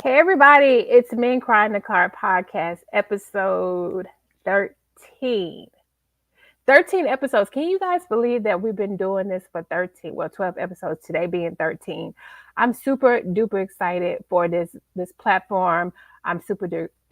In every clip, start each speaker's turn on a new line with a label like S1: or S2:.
S1: Hey everybody, it's Men Cry in the Car podcast, episode 13. 13 episodes. Can you guys believe that we've been doing this for 13, well, 12 episodes, today being 13? I'm super duper excited for this platform. I'm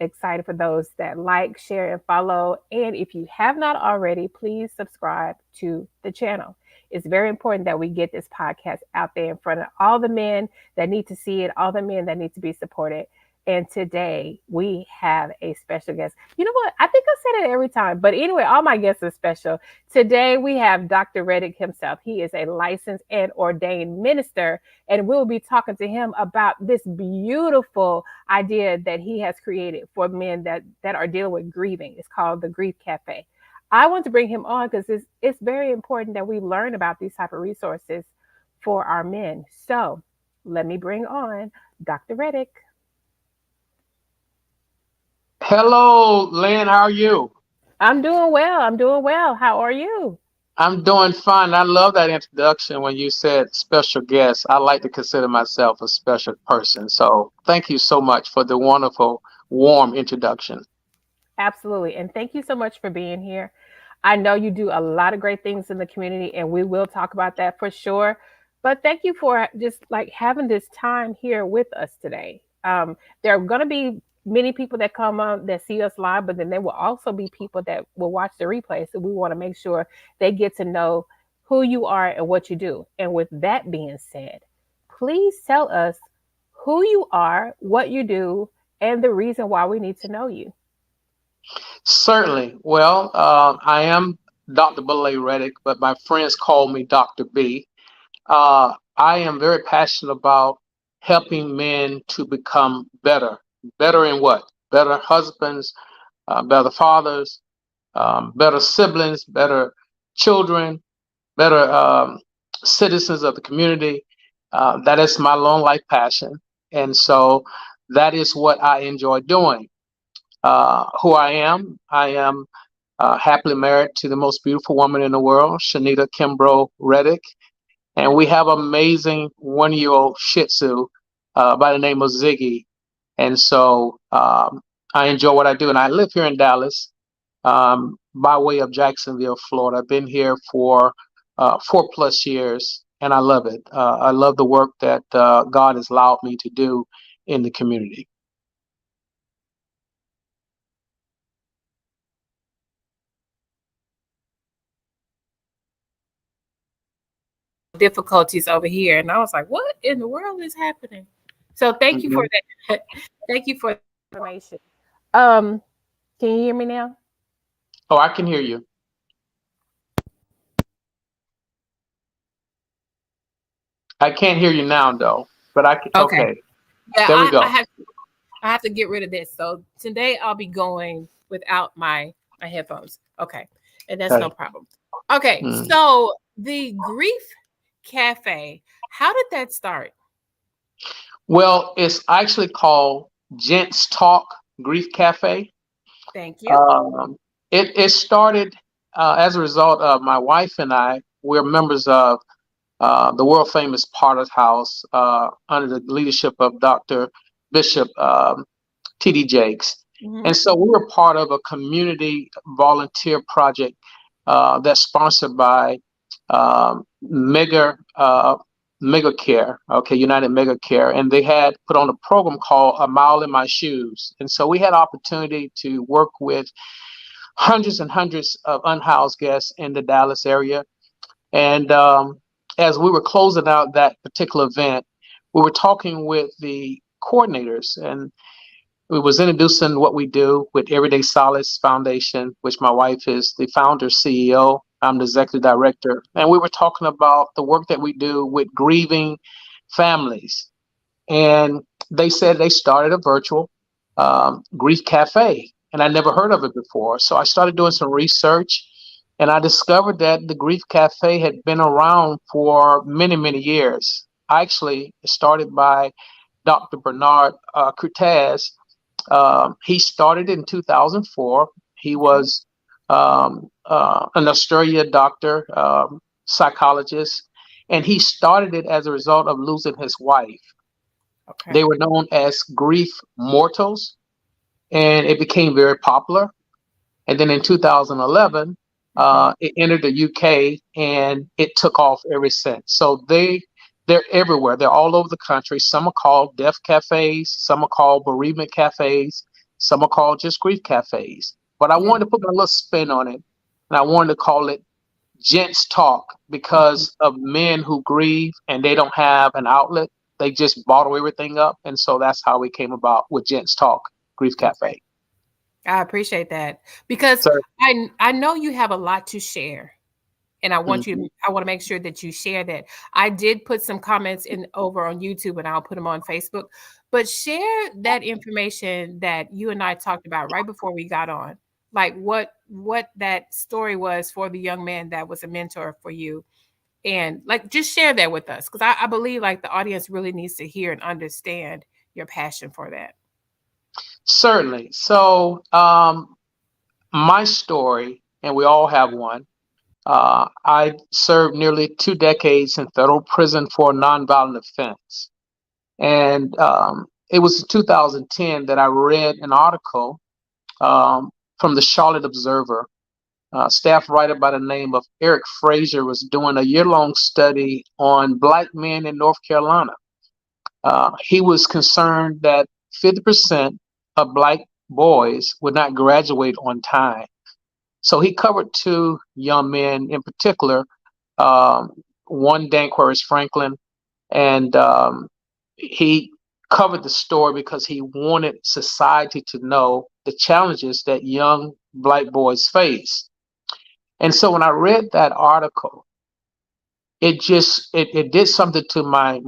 S1: excited for those that like, share, and follow. And if you have not already, please subscribe to the channel. It's very important that we get this podcast out there in front of all the men that need to see it, all the men that need to be supported. And today we have a special guest. You know what? I think I said it every time. But anyway, all my guests are special. Today we have Dr. Reddick himself. He is a licensed and ordained minister. And we'll be talking to him about this beautiful idea that he has created for men that are dealing with grieving. It's called the Grief Cafe. I want to bring him on because it's very important that we learn about these type of resources for our men. So let me bring on Dr. Reddick.
S2: Hello, Lynn. How are you?
S1: I'm doing well. I'm doing well. How are you?
S2: I'm doing fine. I love that introduction when you said special guest. I like to consider myself a special person. So thank you so much for the wonderful, warm introduction.
S1: Absolutely. And thank you so much for being here. I know you do a lot of great things in the community, and we will talk about that for sure. But thank you for just like having this time here with us today. There are going to be many people that come on that see us live, but then there will also be people that will watch the replay. So we want to make sure they get to know who you are and what you do. And with that being said, please tell us who you are, what you do, and the reason why we need to know you.
S2: Certainly. Well, I am Dr. Belay Reddick, but my friends call me Dr. B. I am very passionate about helping men to become better. Better in what? Better husbands, better fathers, better siblings, better children, better citizens of the community. That is my long life passion. And so that is what I enjoy doing. Who I am happily married to the most beautiful woman in the world, Shanita Kimbrough Reddick. And we have amazing 1 year old Shih Tzu by the name of Ziggy. And so I enjoy what I do. And I live here in Dallas by way of Jacksonville, Florida. I've been here for 4+ years, and I love it. I love the work that God has allowed me to do in the community.
S1: Difficulties over here. And I was like, what in the world is happening? So thank you for
S2: Mhm.
S1: that. Thank you for the information. Um, can you hear me now?
S2: Oh, I can hear you. I can't hear you now, though. But I can.
S1: Okay.
S2: Okay,
S1: Yeah,
S2: there we go.
S1: I have to get rid of this. So today I'll be going without my headphones. Okay. And that's no
S2: Okay.
S1: problem. Okay.
S2: Mm.
S1: So the Grief Cafe, how did that start?
S2: Well, it's actually called Gents Talk Grief Cafe.
S1: Thank you.
S2: Um, it started as a result of my wife and I. We're members of the world famous Potter's House under the leadership of Dr. Bishop T.D. Jakes.
S1: Hmm.
S2: And so we were part of a community volunteer project that's sponsored by Mega Care, okay, United Mega Care, and they had put on a program called A Mile in My Shoes. And so we had opportunity to work with hundreds and hundreds of unhoused guests in the Dallas area. And as we were closing out that particular event, we were talking with the coordinators, and we was introducing what we do with Everyday Solace Foundation, which my wife is the founder, CEO. I'm the executive director. And we were talking about the work that we do with grieving families. And they said they started a virtual grief cafe. And I never heard of it before. So I started doing some research, and I discovered that the Grief Cafe had been around for many, many years. Actually, it started by Dr. Bernard Cortez. He started in 2004. He
S1: Okay.
S2: was an Australia doctor, psychologist, and he started it as a result of losing his wife.
S1: Okay.
S2: They were known as Grief Mortals, and it became very popular. And then in 2011,
S1: Mm-hmm.
S2: it entered the UK, and it took off ever since. So they're everywhere. They're all over the country. Some are called deaf cafes, some are called bereavement cafes, some are called just grief cafes. But I
S1: Yeah.
S2: wanted to put a little spin on it, and I wanted to call it Gents Talk
S1: Mm-hmm.
S2: because of men who grieve and they don't have an outlet. They just bottle everything up, and so that's how we came about with Gents Talk Grief
S1: Okay.
S2: Cafe.
S1: I appreciate that because
S2: So,
S1: I know you have a lot to share, and
S2: mhm.
S1: I want to make sure that you share that. I did put some comments in over on YouTube, and I'll put them on Facebook. But share that information that you and I talked about right before we got on, like what that story was for the young man that was a mentor for you, and like just share that with us because I believe like the audience really needs to hear and understand your passion for that.
S2: Certainly. So, my story, and we all have one. I served nearly 2 decades in federal prison for a nonviolent offense. And it was in 2010 that I read an article from the Charlotte Observer. Staff writer by the name of Eric Fraser was doing a year-long study on Black men in North Carolina. He was concerned that 50% of Black boys would not graduate on time. So he covered two young men in particular, um, one Danquarius Franklin, and he covered the story because he wanted society to know the challenges that young Black boys face. And so when I read that article, it did something to my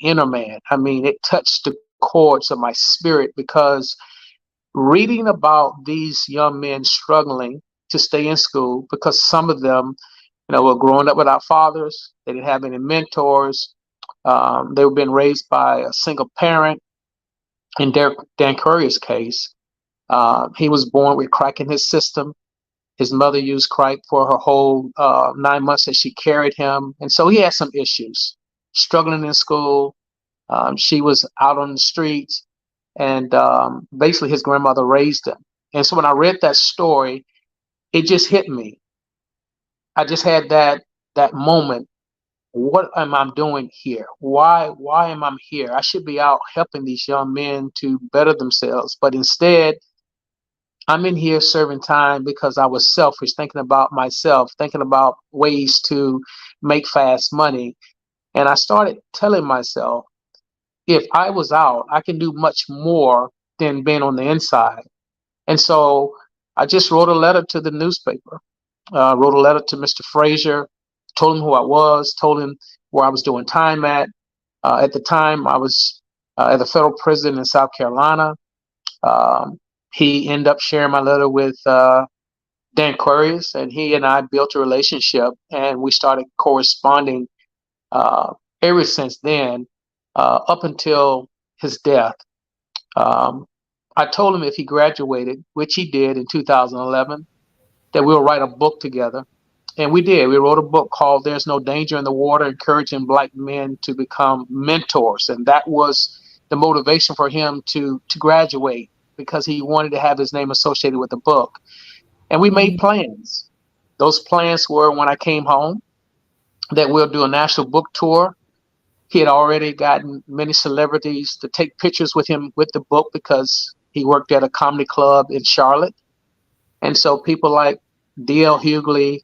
S2: inner man. I mean, it touched the chords of my spirit because reading about these young men struggling to stay in school because some of them, were growing up without fathers. They didn't have any mentors. They were being raised by a single parent. In Dan Currier's case, he was born with crack in his system. His mother used crack for her whole 9 months that she carried him. And so he had some issues, struggling in school. She was out on the streets, and basically his grandmother raised him. And so when I read that story, it just hit me. I just had that moment. What am I doing here? Why am I here? I should be out helping these young men to better themselves, but instead I'm in here serving time because I was selfish, thinking about myself, thinking about ways to make fast money. And I started telling myself, if I was out, I can do much more than being on the inside. And so I just wrote a letter to the newspaper, wrote a letter to Mr. Frazier, told him who I was, told him where I was doing time at. At the time, I was at a federal prison in South Carolina. Um, he ended up sharing my letter with Dan Aquarius, and he and I built a relationship, and we started corresponding uh, ever since then, up until his death. Um, I told him if he graduated, which he did in 2011, that we'll write a book together. And we did. We wrote a book called There's No Danger in the Water, encouraging Black men to become mentors. And that was the motivation for him to graduate because he wanted to have his name associated with the book. And we made
S1: Mhm.
S2: plans. Those plans were when I came home that we'll do a national book tour. He had already gotten many celebrities to take pictures with him with the book because he worked at a comedy club in Charlotte. And so people like D.L. Hughley,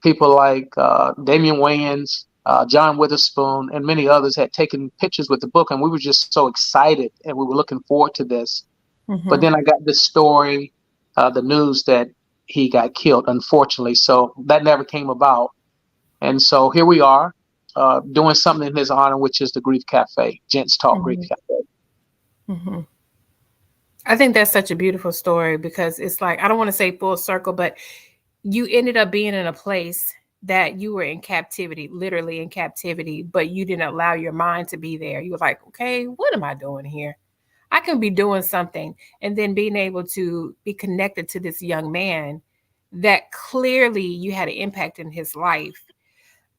S2: people like Damian Wayans, John Witherspoon, and many others had taken pictures with the book. And we were just so excited and we were looking forward to this. But
S1: Mhm.
S2: then I got this story, the news that he got killed, unfortunately. So that never came about. And so here we are doing something in his honor, which is the Grief Cafe, Gents Talk Grief
S1: Mhm.
S2: Cafe.
S1: Mhm. I think that's such a beautiful story because it's like I don't want to say full circle, but you ended up being in a place that you were in captivity, literally in captivity, but you didn't allow your mind to be there. You were like, okay, what am I doing here? I can be doing something. And then being able to be connected to this young man that clearly you had an impact in his life.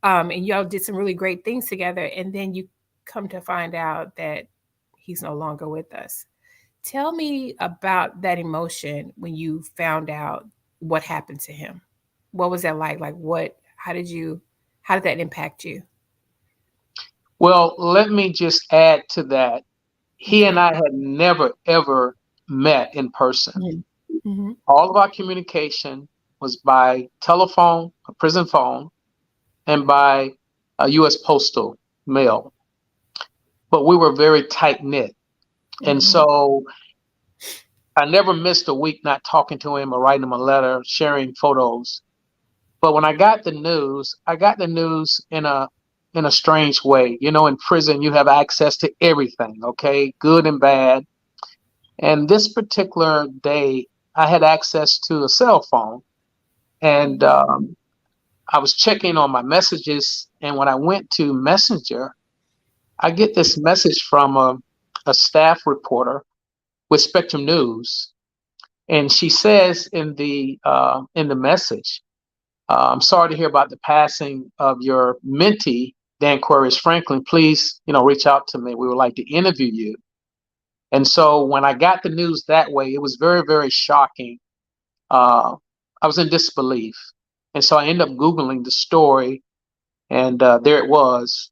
S1: And y'all did some really great things together. And then you come to find out that he's no longer with us. Tell me about that emotion when you found out what happened to him. What was that like? Like what how did that impact you?
S2: Well, let me just add to that. He and
S1: Okay.
S2: I had never, ever met in person.
S1: Mm-hmm.
S2: All of our communication was by telephone, a prison phone, and by a U.S. postal mail. But we were very tight knit. And
S1: Mm-hmm.
S2: so I never missed a week not talking to him or writing him a letter, sharing photos. But when I got the news in a strange way. You know, in prison you have access to everything, okay, good and bad. And this particular day, I had access to a cell phone, and I was checking on my messages. And when I went to Messenger, I get this message from a staff reporter with Spectrum News, and she says in the message, "I'm sorry to hear about the passing of your mentee, Dan Quarius Franklin. Please, reach out to me. We would like to interview you." And so when I got the news that way, it was very, very shocking. Uh, I was in disbelief. And so I ended up Googling the story, and there it was,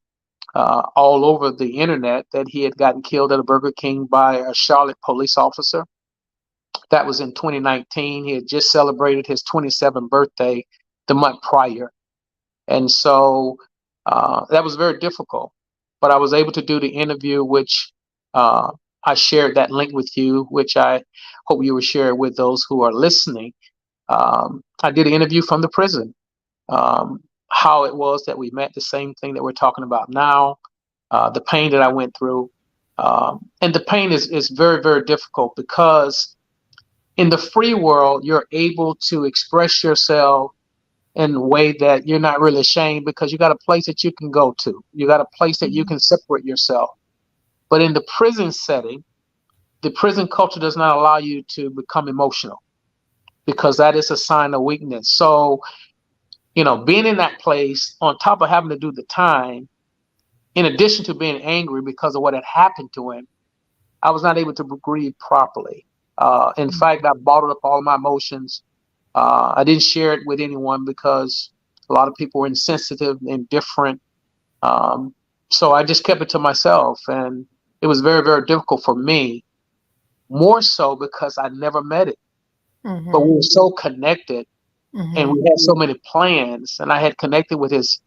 S2: all over the internet, that he had gotten killed at a Burger King by a Charlotte police officer. That was in 2019. He had just celebrated his 27th birthday the month prior. And so that was very difficult. But I was able to do the interview, which uh, I shared that link with you, which I hope you will share with those who are listening. I did an interview from the prison, how it was that we met, the same thing that we're talking about now, the pain that I went through. And the pain is very, very difficult because in the free world, you're able to express yourself in a way that you're not really ashamed because you got a place that you can go to. You got a place that you can separate yourself. But in the prison setting, the prison culture does not allow you to become emotional because that is a sign of weakness. So, being in that place, on top of having to do the time, in addition to being angry because of what had happened to him, I was not able to grieve properly. In fact, I bottled up all my emotions. I didn't share it with anyone because a lot of people were insensitive and different. Um, so I just kept it to myself, and it was very, very difficult for me. More so because I never met it, but we
S1: Mm-hmm.
S2: were so connected, and
S1: Mm-hmm.
S2: we had so many plans. And I had connected with his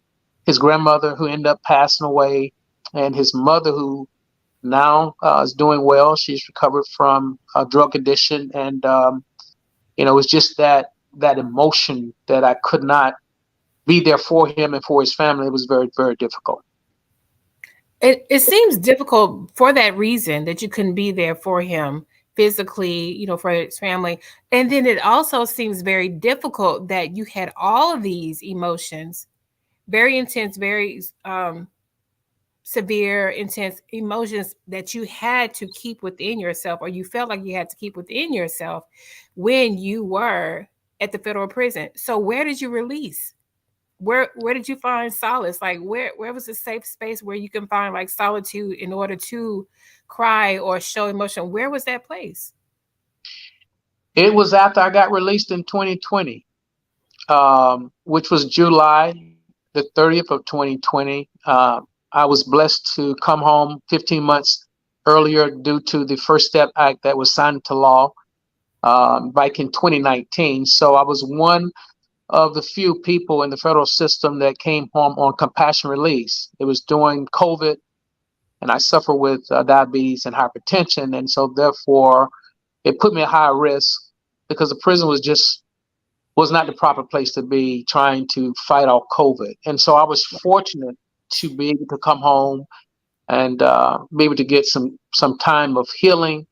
S2: grandmother, who ended up passing away, and his mother, who now is doing well. She's recovered from a drug addiction, and it was just that emotion that I could not be there for him and for his family. It was very, very difficult.
S1: It seems difficult for that reason that you couldn't be there for him physically, for his family. And then it also seems very difficult that you had all of these emotions, very intense, very severe, intense emotions that you had to keep within yourself, or you felt like you had to keep within yourself when you were at the federal prison. So where did you release? Where did you find solace? Like where was a safe space where you can find like solitude in order to cry or show emotion? Where was that place?
S2: It was after I got released in 2020, which was July the 30th of 2020. I was blessed to come home 15 months earlier due to the First Step Act that was signed into law back in 2019. So I was one of the few people in the federal system that came home on compassion release. It was during COVID, and I suffer with diabetes and hypertension, and so therefore it put me at high risk because the prison was not the proper place to be trying to fight off COVID. And so I was fortunate to be able to come home and be able to get some time of healing.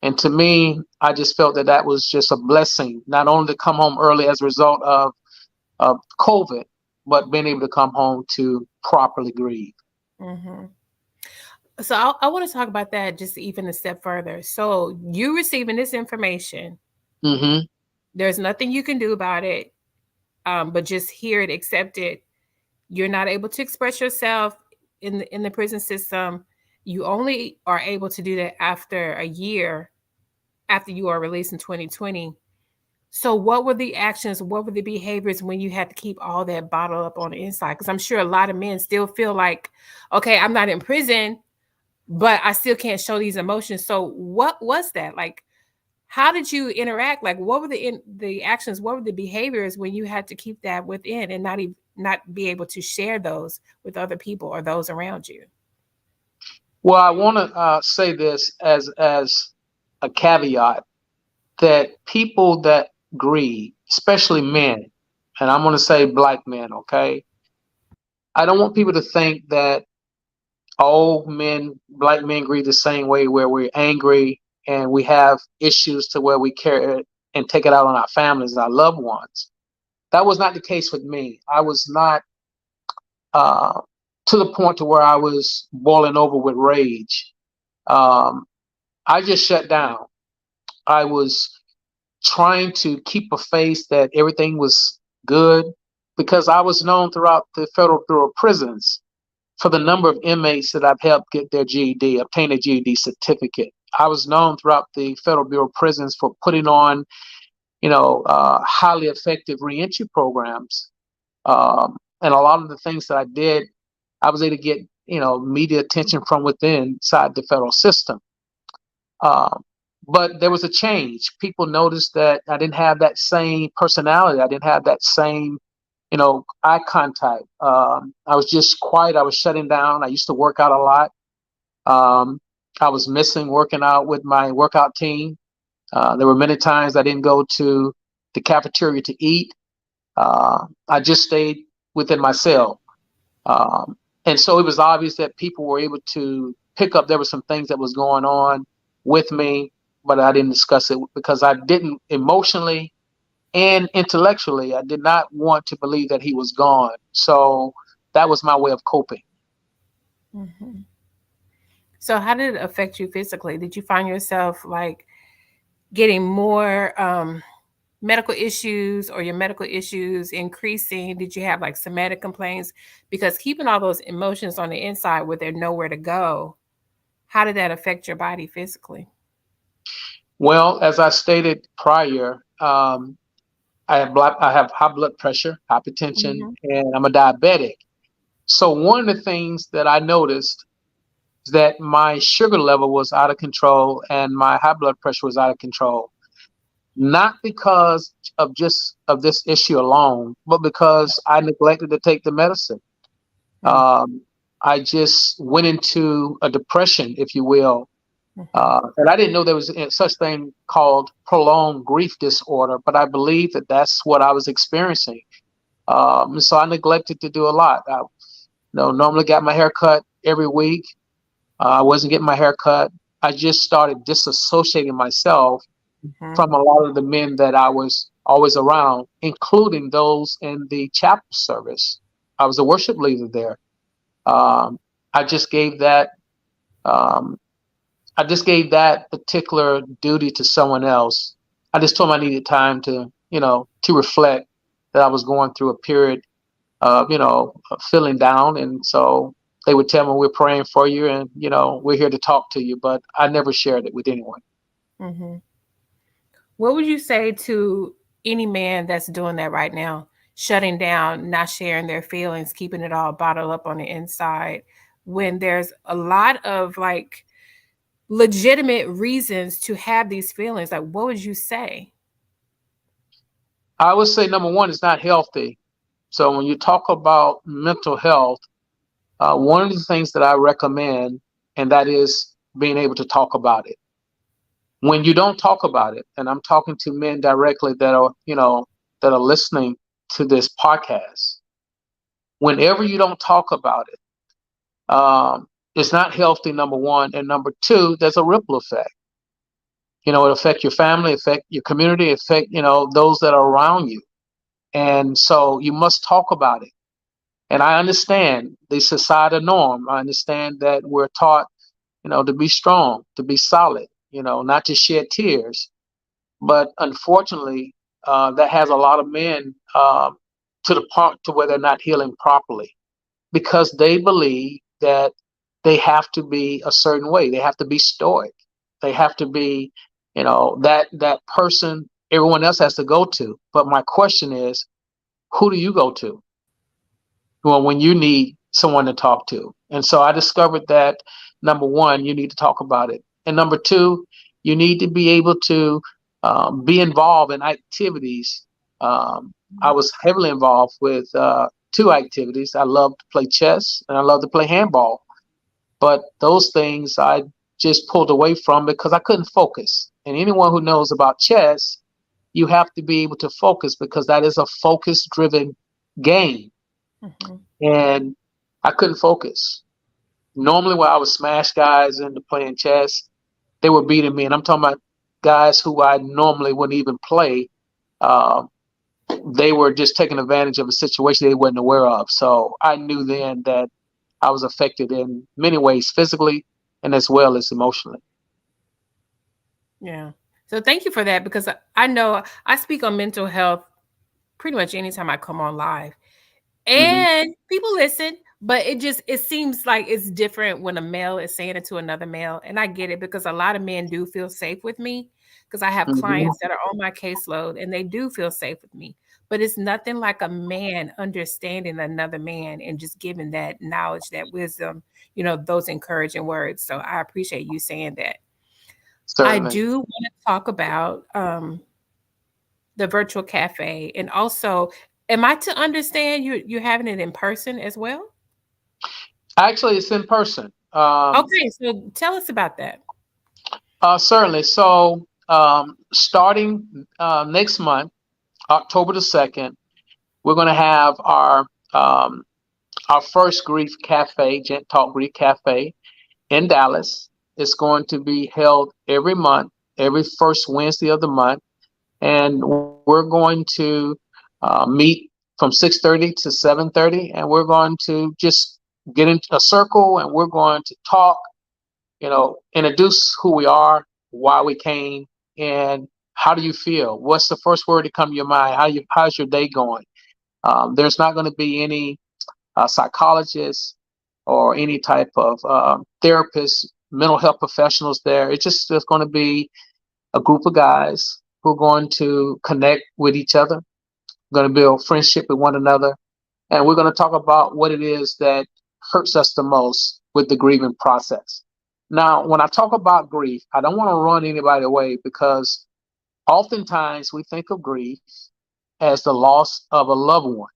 S2: And to me, I just felt that was just a blessing, not only to come home early as a result of COVID, but being able to come home to properly grieve.
S1: Hmm. So I want to talk about that just even a step further. So you receiving this information,
S2: Hmm.
S1: there's nothing you can do about it, but just hear it, accept it. You're not able to express yourself in the prison system, you only are able to do that after a year after you are released in 2020. So what were the actions, what were the behaviors when you had to keep all that bottled up on the inside? Because I'm sure a lot of men still feel like, okay, I'm not in prison, but I still can't show these emotions. So what was that? Like, how did you interact? Like, what were the actions? What were the behaviors when you had to keep that within and not be able to share those with other people or those around you?
S2: Well, I want to say this as a caveat that people that grieve, especially men, and I'm going to say black men, okay? I don't want people to think that all men, black men, grieve the same way, where we're angry and we have issues to where we carry it and take it out on our families, our loved ones. That was not the case with me. I was not uh, to the point to where I was boiling over with rage. Um, I just shut down. I was trying to keep a face that everything was good because I was known throughout the Federal Bureau of Prisons for the number of inmates that I've helped get their GED, obtain a GED certificate. I was known throughout the Federal Bureau of Prisons for putting on, highly effective reentry programs. And a lot of the things that I did, I was able to get, media attention from within inside the federal system. Um, but there was a change. People noticed that I didn't have that same personality. I didn't have that same, eye contact. I was just quiet. I was shutting down. I used to work out a lot. I was missing working out with my workout team. There were many times I didn't go to the cafeteria to eat. I just stayed within my cell. And so it was obvious that people were able to pick up there were some things that was going on with me, but I didn't discuss it because I didn't emotionally and intellectually, I did not want to believe that he was gone. So that was my way of coping.
S1: Mm-hmm. So how did it affect you physically? Did you find yourself like getting more medical issues or your medical issues increasing? Did you have like somatic complaints? Because keeping all those emotions on the inside where they're nowhere to go, how did that affect your body physically?
S2: Well, as I stated prior, I have high blood pressure, hypertension,
S1: Mm-hmm.
S2: and I'm a diabetic. So one of the things that I noticed is that my sugar level was out of control and my high blood pressure was out of control. Not because of just of this issue alone, but because I neglected to take the medicine. Um, I just went into a depression, if you will,
S1: Mm-hmm.
S2: and I didn't know there was such thing called prolonged grief disorder, but I believe that that's what I was experiencing. So I neglected to do a lot. I normally got my hair cut every week. I wasn't getting my hair cut. I just started disassociating myself
S1: Mm-hmm.
S2: from a lot of the men that I was always around, including those in the chapel service. I was a worship leader there. Um, I just gave that. Um, I just gave that particular duty to someone else. I just told them I needed time to, to reflect that I was going through a period of, feeling down. And so they would tell me, we're praying for you and, we're here to talk to you. But I never shared it with anyone.
S1: Mm-hmm. What would you say to any man that's doing that right now, shutting down, not sharing their feelings, keeping it all bottled up on the inside, when there's a lot of like legitimate reasons to have these feelings? Like, what would you say?
S2: I would say number one, it's not healthy. So when you talk about mental health, one of the things that I recommend, and that is being able to talk about it. When you don't talk about it, and I'm talking to men directly that are, that are listening to this podcast, whenever you don't talk about it, it's not healthy, number one. And number two, there's a ripple effect. It affect your family, affect your community, affect, those that are around you. And so you must talk about it. And I understand the societal norm. I understand that we're taught, to be strong, to be solid, not to shed tears. But unfortunately, that has a lot of men to the point to where they're not healing properly because they believe that they have to be a certain way. They have to be stoic. They have to be, that person everyone else has to go to. But my question is, who do you go to? Well, when you need someone to talk to. And so I discovered that number one, you need to talk about it. And number two, you need to be able to be involved in activities. I was heavily involved with two activities. I love to play chess and I love to play handball. But those things I just pulled away from because I couldn't focus. And anyone who knows about chess, you have to be able to focus because that is a focus driven game.
S1: Mm-hmm.
S2: And I couldn't focus. Normally, when I would smash guys into playing chess, they were beating me. And I'm talking about guys who I normally wouldn't even play. Uh, they were just taking advantage of a situation they wasn't aware of. So I knew then that I was affected in many ways, physically and as well as emotionally.
S1: Yeah. So thank you for that because I know I speak on mental health pretty much anytime I come on live.
S2: Hmm.
S1: And people listen, but it seems like it's different when a male is saying it to another male. And I get it because a lot of men do feel safe with me because I have
S2: Hmm.
S1: clients that are on my caseload and they do feel safe with me. But it's nothing like a man understanding another man and just giving that knowledge, that wisdom, those encouraging words. So I appreciate you saying that. I
S2: Certainly.
S1: do want to talk about the virtual cafe, and also, am I to understand you're having it in person as well?
S2: Actually, it's in person.
S1: Okay, so tell us about that.
S2: Certainly. So, starting next month, October the 2nd, we're going to have um, our first Grief Cafe, Gent Talk Grief Cafe in Dallas. It's going to be held every month, every first Wednesday of the month, and we're going to meet from 6:30 to 7:30, and we're going to just get into a circle, and we're going to talk, introduce who we are, why we came, and how do you feel? What's the first word to come to your mind? How's your day going? There's not going to be any psychologists or any type of therapists, mental health professionals there. It's just there's going to be a group of guys who are going to connect with each other, going to build friendship with one another, and we're going to talk about what it is that hurts us the most with the grieving process. Now, when I talk about grief, I don't want to run anybody away because oftentimes we think of grief as the loss of a loved one,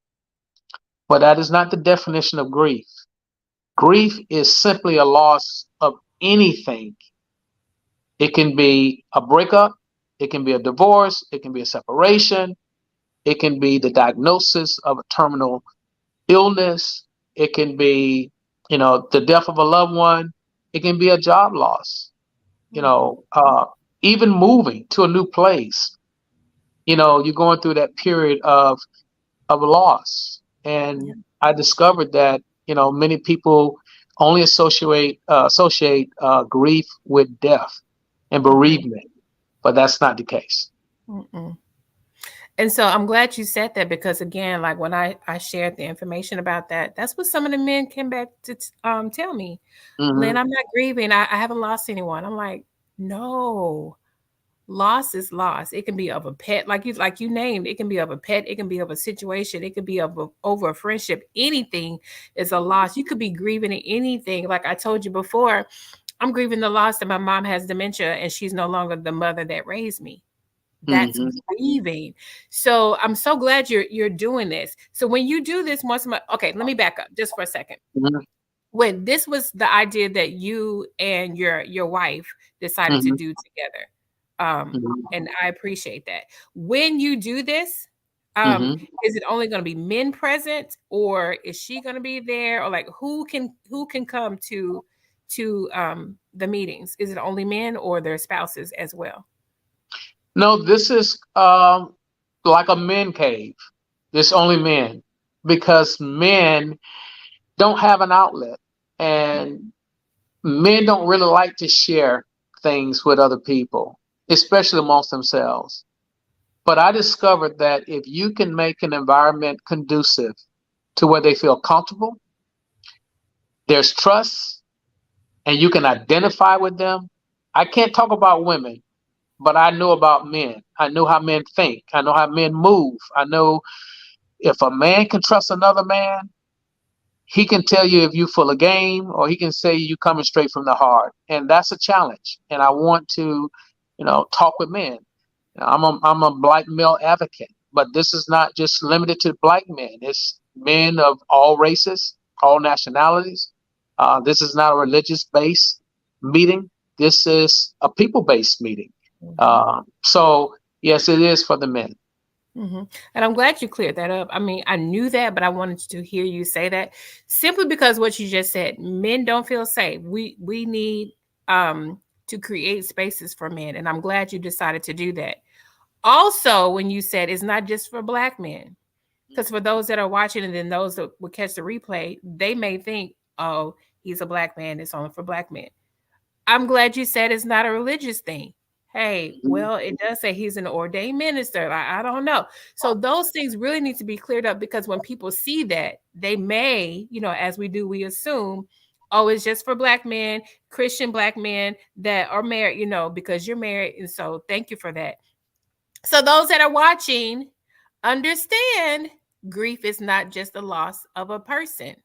S2: but that is not the definition of grief. Grief is simply a loss of anything. It can be a breakup, it can be a divorce, it can be a separation, it can be the diagnosis of a terminal illness, it can be, the death of a loved one, it can be a job loss, you
S1: Mhm.
S2: know, uh, even moving to a new place. You're going through that period of loss.
S1: Yeah.
S2: And I discovered that, many people only associate grief with death and
S1: Mm-mm,
S2: bereavement, but that's not the case.
S1: mm-mm. And so I'm glad you said that because again, like when I shared the information about that, that's what some of the men came back to tell me. Lynn,
S2: Hmm.
S1: I'm not grieving. I haven't lost anyone. I'm like, no. Loss is loss. It can be of a pet, like you named. It can be of a pet. It can be of a situation. It could be over a friendship. Anything is a loss. You could be grieving in anything. Like I told you before, I'm grieving the loss that my mom has dementia and she's no longer the mother that raised me. That's
S2: Hmm.
S1: grieving. So I'm so glad you're doing this. So when you do this once a month, okay, let me back up just for a second.
S2: Hmm.
S1: When this was the idea that you and your wife decided to
S2: Hmm.
S1: do together,
S2: Hmm.
S1: and I appreciate that. When you do this, um,
S2: Hmm.
S1: is it only going to be men present, or is she going to be there, or like who can come to the meetings? Is it only men or their spouses as well?
S2: No, this is like a men cave. It's only men because men don't have an outlet and men don't really like to share things with other people, especially amongst themselves. But I discovered that if you can make an environment conducive to where they feel comfortable there's trust, and you can identify with them. I can't talk about women, but I know about men. I know how men think. I know how men move. I know if a man can trust another man, he can tell you if you full of game, or he can say you coming straight from the heart. And that's a challenge. And I want to, talk with men. I'm a black male advocate, but this is not just limited to black men. It's men of all races, all nationalities. This is not a religious based meeting. This is a people based meeting.
S1: Mm-hmm.
S2: So yes, it is for the men.
S1: Mm-hmm. And I'm glad you cleared that up. I mean, I knew that, but I wanted to hear you say that simply because what you just said, men don't feel safe. We need to create spaces for men, and I'm glad you decided to do that. Also, when you said it's not just for black men, because for those that are watching and then those that will catch the replay, they may think, oh, he's a black man, it's only for black men. I'm glad you said it's not a religious thing. Hey, well, it does say he's an ordained minister. I don't know. So those things really need to be cleared up, because when people see that, they may, as we do, we assume, oh, it's just for black men, Christian black men that are married, because you're married. And so thank you for that. So those that are watching, understand grief is not just the loss of a person.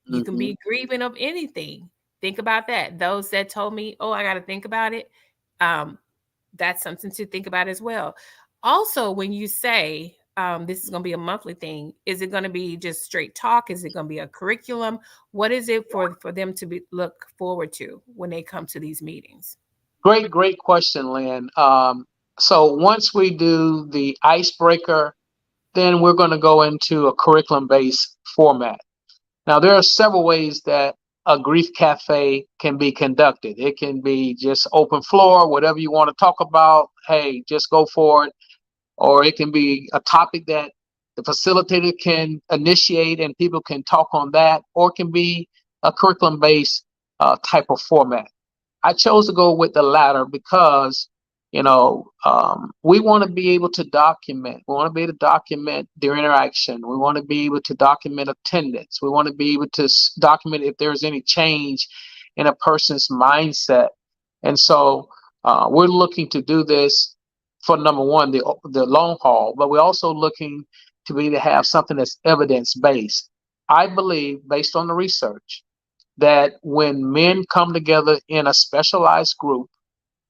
S1: You can
S2: Mhm.
S1: be grieving of anything. Think about that. Those that told me, oh, I got to think about it, um, that's something to think about as well. Also, when you say this is going to be a monthly thing, is it going to be just straight talk? Is it going to be a curriculum? What is it for them to look forward to when they come to these meetings?
S2: Great question, Lynn. So once we do the icebreaker, then we're going to go into a curriculum-based format. Now, there are several ways that a grief cafe can be conducted. It can be just open floor, whatever you want to talk about. Hey, just go for it. Or it can be a topic that the facilitator can initiate and people can talk on that, or it can be a curriculum-based type of format. I chose to go with the latter because, we want to be able to document. We want to be able to document their interaction. We want to be able to document attendance. We want to be able to document if there's any change in a person's mindset. And so we're looking to do this for number one, the long haul, but we're also looking to be to have something that's evidence based. I believe, based on the research, that when men come together in a specialized group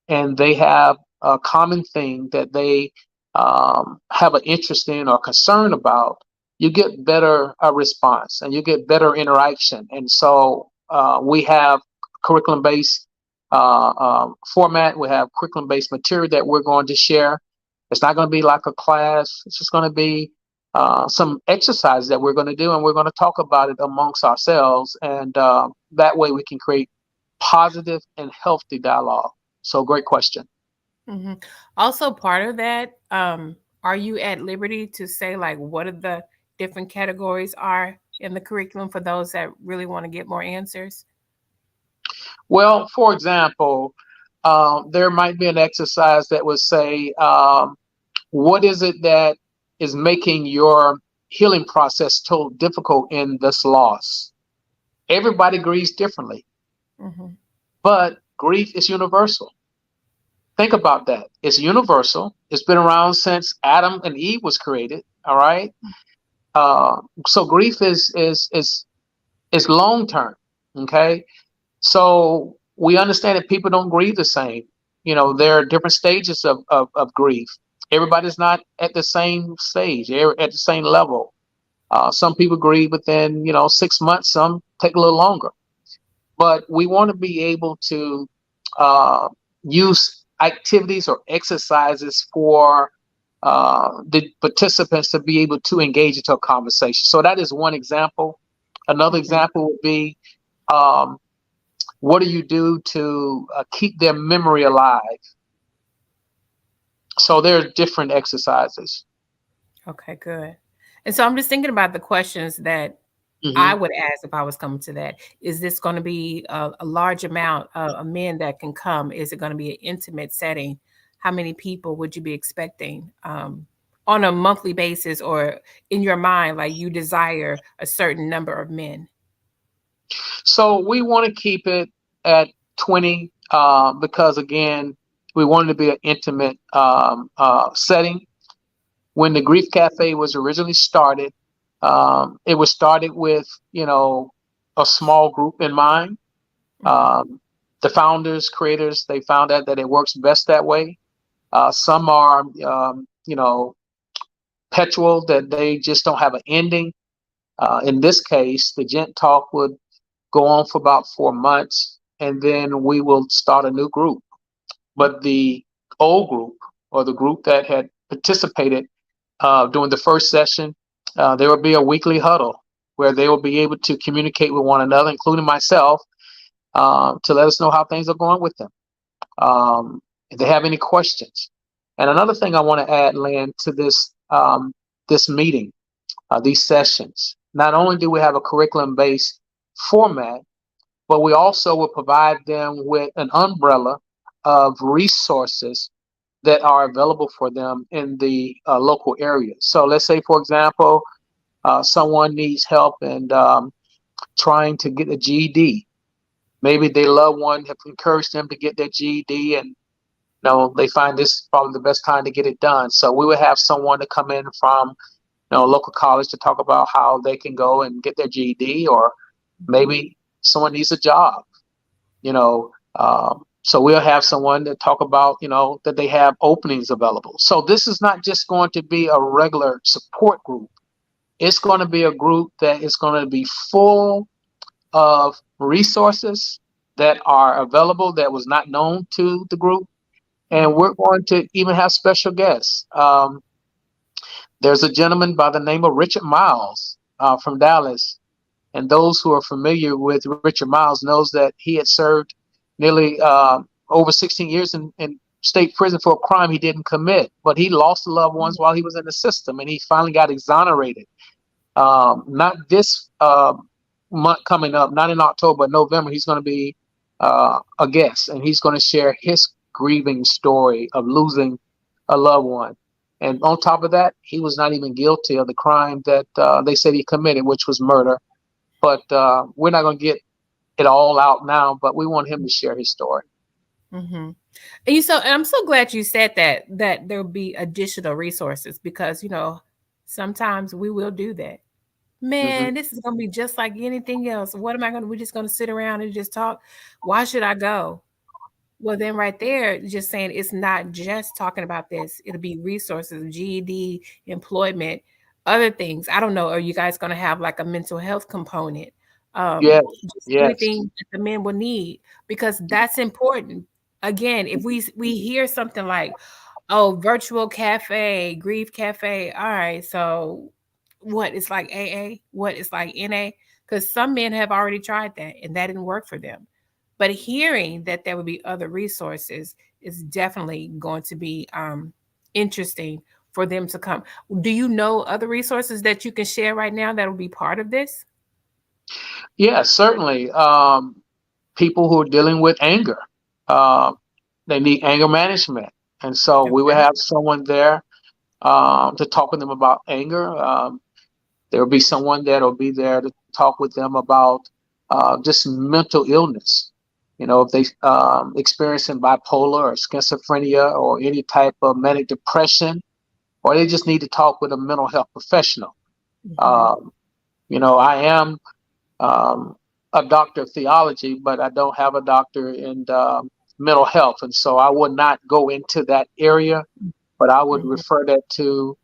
S2: and they have a common thing that they have an interest in or concern about, you get better response and you get better interaction. And so we have curriculum based format, we have curriculum based material that we're going to share. It's not going to be like a class, it's just going to be some exercises that we're going to do, and we're going to talk about it amongst ourselves. And that way we can create positive and healthy dialogue. So, great question.
S1: Mm-hmm. Also, part of that, are you at liberty to say like what are the different categories are in the curriculum for those that really want to get more answers?
S2: Well, for example, there might be an exercise that would say, what is it that is making your healing process so difficult in this loss? Everybody grieves differently,
S1: Mm-hmm.
S2: but grief is universal. Think about that. It's universal. It's been around since Adam and Eve was created. All right. So grief is long term. Okay. So we understand that people don't grieve the same. There are different stages of grief. Everybody's not at the same stage, at the same level. Some people grieve within, 6 months, some take a little longer. But we want to be able to use activities or exercises for the participants to be able to engage into a conversation. So that is one example. Another
S1: Mm-hmm.
S2: example would be, um, what do you do to keep their memory alive? So there are different exercises.
S1: Okay, good. And so I'm just thinking about the questions that I
S2: Hmm.
S1: would ask if I was coming to that. Is this going to be a large amount of men that can come? Is it going to be an intimate setting? How many people would you be expecting on a monthly basis, or in your mind, like you desire a certain number of men?
S2: So we want to keep it at 20 because, again, we wanted to be an intimate setting. When the Grief Cafe was originally started, it was started with, a small group in mind.
S1: Mhm.
S2: Um, the founders, creators, they found out that it works best that way. Some are, petrol, that they just don't have an ending. In this case, the Gent Talk would go on for about 4 months, and then we will start a new group. But the old group, or the group that had participated during the first session, there will be a weekly huddle where they will be able to communicate with one another, including myself, to let us know how things are going with them. If they have any questions. And another thing I want to add, Lynn, to this meeting, these sessions. Not only do we have a curriculum-based format, but we also will provide them with an umbrella of resources that are available for them in the local area. So let's say, for example, someone needs help in trying to get a GED. Maybe their loved one have encouraged them to get their GED, and they find this probably the best time to get it done. So we would have someone to come in from a local college to talk about how they can go and get their GED, or maybe someone needs a job. So we'll have someone to talk about, that they have openings available. So this is not just going to be a regular support group. It's going to be a group that is going to be full of resources that are available that was not known to the group. And
S1: Mhm.
S2: we're going to even have special guests. There's a gentleman by the name of Richard Miles from Dallas. And those who are familiar with Richard Miles knows that he had served nearly over 16 years in state prison for a crime he didn't commit. But he lost loved ones while he was in the system, and he finally got exonerated. Not this month coming up, not in October, but November, he's going to be a guest, and he's going to share his grieving story of losing a loved one. And on top of that, he was not even guilty of the crime that they said he committed, which was murder. But we're not going to get it all out now, but we want him to share his story.
S1: Mhm. And I'm so glad you said that there'll be additional resources because sometimes we will do that.
S2: Hmm.
S1: Man, this is gonna be just like anything else. What am I gonna? We're just gonna sit around and just talk. Why should I go? Well, then right there, just saying it's not just talking about this. It'll be resources, GED, employment, other things. I don't know. Are you guys going to have like a mental health component?
S2: Yes,
S1: Just
S2: yes,
S1: anything that the men will need because that's important. Again, if we hear something like, "Oh, virtual cafe, grief cafe," all right. So, what it's like AA? What it's like NA? Because some men have already tried that and that didn't work for them. But hearing that there would be other resources is definitely going to be interesting for them to come. Do you know other resources that you can share right now that will be part of this?
S2: yes, certainly. People who are dealing with anger, uh, they need anger management. And so we will
S1: Okay.
S2: have someone there to talk with them about anger. There will be someone that will be there to talk with them about just mental illness. If they experiencing bipolar or schizophrenia or any type of manic depression, or they just need to talk with a mental health professional.
S1: Hmm.
S2: Um, I am um, a doctor of theology, but I don't have a doctor in mental health, and so I would not go into that area, but I would
S1: Hmm.
S2: refer that to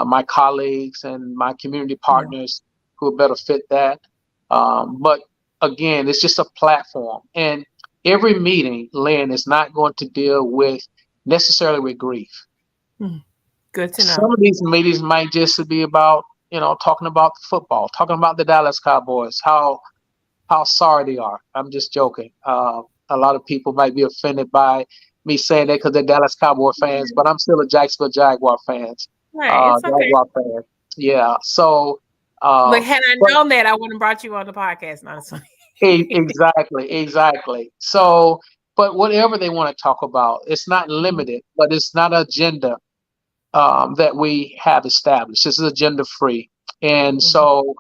S2: my colleagues and my community
S1: Yeah.
S2: partners who would better fit that. But again, it's just a platform, and every meeting, Lynn, is not going to deal with necessarily with grief.
S1: Mhm. Good to
S2: Some
S1: know.
S2: of these meetings might just be about, talking about football, talking about the Dallas Cowboys, how sorry they are. I'm just joking. A lot of people might be offended by me saying that because they're Dallas Cowboy fans, but I'm still a Jacksonville
S1: Right. It's okay.
S2: Jaguar fan. Yeah. So,
S1: Look,
S2: uh,
S1: had I
S2: but
S1: known that, I wouldn't have brought you on the podcast. Not funny.
S2: exactly, exactly. So, but whatever they want to talk about, it's not limited, but it's not an agenda that we have established. This is agenda free, and
S1: Mhm.
S2: so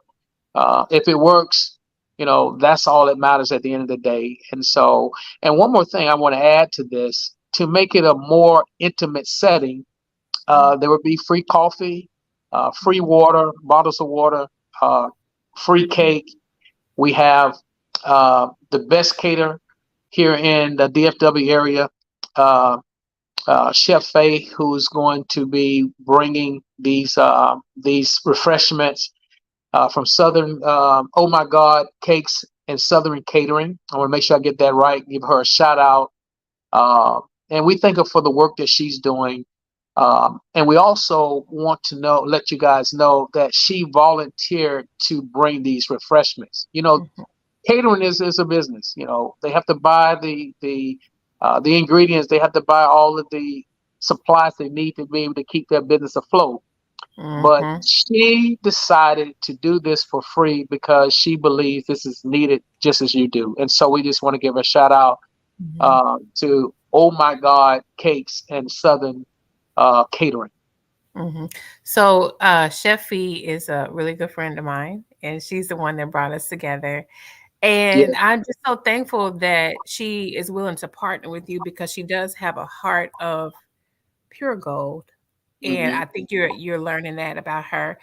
S2: if it works, That's all that matters at the end of the day. And so, and one more thing I want to add to this, to make it a more intimate setting, there would be free coffee, free water, bottles of water, uh, free cake. We have the best caterer here in the DFW area, uh, Chef Faye, who's going to be bringing these refreshments from Southern. Oh my God, cakes and Southern Catering. I want to make sure I get that right. Give her a shout out, and we thank her for the work that she's doing. And we also want to let you guys know that she volunteered to bring these refreshments. Catering is a business. They have to buy the ingredients. They have to buy all of the supplies they need to be able to keep their business afloat. But
S1: Mm-hmm.
S2: she decided to do this for free because she believes this is needed just as you do. And so we just want to give a shout out
S1: Mm-hmm.
S2: to Oh My God Cakes and Southern Catering.
S1: Mm-hmm. So, Chef Fee is a really good friend of mine, and she's the one that brought us together.
S2: Yeah,
S1: And I'm just so thankful that she is willing to partner with you because she does have a heart of pure gold. And
S2: hmm
S1: I think you're learning that about her.